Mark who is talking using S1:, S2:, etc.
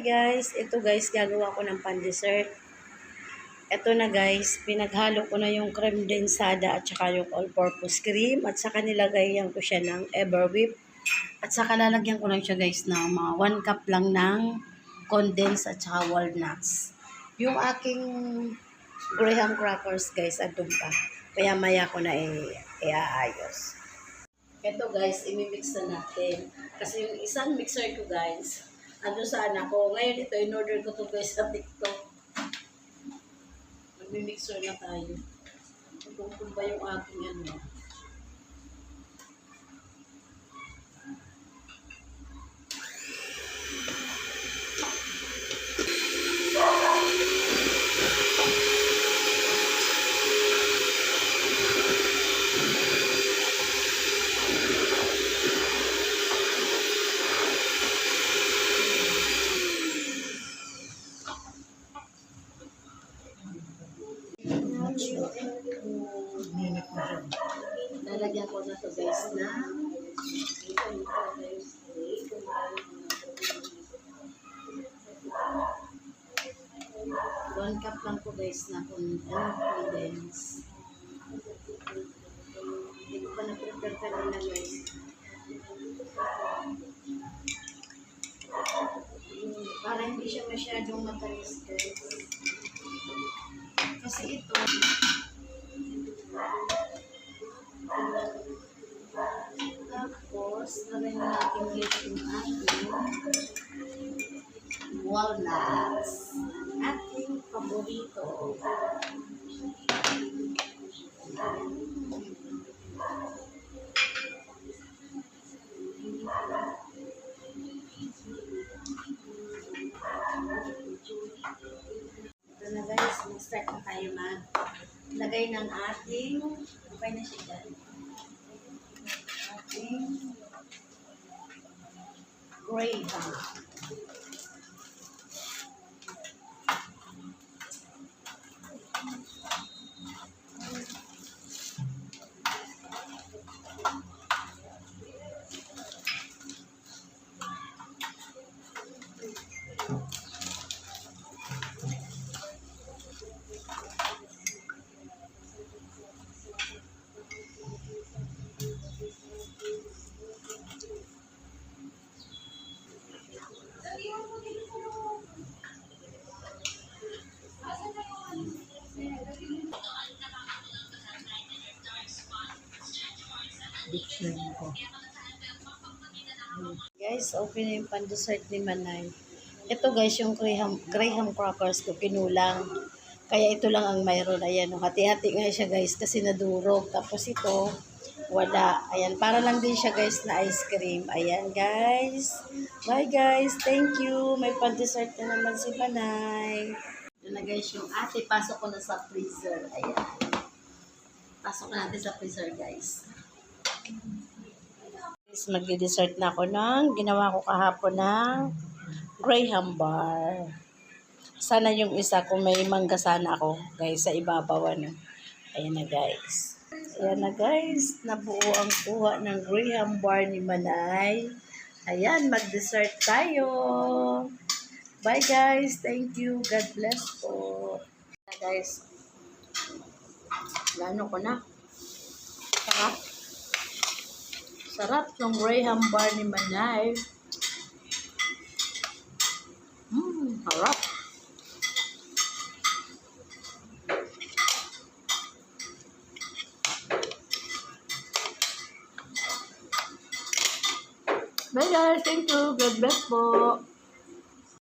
S1: guys, ito guys, gagawa ko ng pan-dessert. Ito na guys, pinaghalo ko na yung creme densada at saka yung all-purpose cream. At saka nilagayan ko siya ng Everwhip. At saka lalagyan ko lang siya guys ng mga 1 cup lang ng condensed at saka walnuts. Yung aking graham crackers guys, andun pa. Kaya maya ko na iaayos. Ito guys, imimix na natin. Kasi yung isang mixer ko guys, ando sa anak ko. Ngayon ito, in-order ko to guys sa TikTok. Magmi-mixer na tayo. Kung ba yung aking ano. Lalagyan ko na to guys na 1 cup lang po guys na condensed. Hindi ko pa na-prepare kanina guys. Para hindi siya masyadong matamis guys. Kasi ito tapos, lagyan natin dito yung ating walnuts. Ating paborito. Ito na guys, mag-start na tayo maglagay ng ating, okay na siya dyan. Graham. Guys, open na yung pan-dessert ni Manay. Ito guys, yung graham crackers ko, kinulang. Kaya ito lang ang mayroon. Ayan, hati-hati nga siya guys kasi nadurog. Tapos ito, wala. Ayan, para lang din siya guys na ice cream. Ayan guys. Bye guys, thank you. May pan-dessert na naman si Manay. Ito na guys yung ate. Pasok ko na sa freezer. Ayan. Pasok natin sa freezer guys. Mag-dessert na ako ng ginawa ko kahapon ng graham bar. Sana yung isa kung may mangga sana ako guys sa ibabaw ano. Ayan na guys. Ayan na guys. Nabuo ang kuha ng graham bar ni Manay. Ayan, mag-dessert tayo. Bye guys. Thank you. God bless po. Guys. Lano ko na. Sarap. Sarap ng graham bar ni Manay. Harap. Bye guys, thank you. God bless po.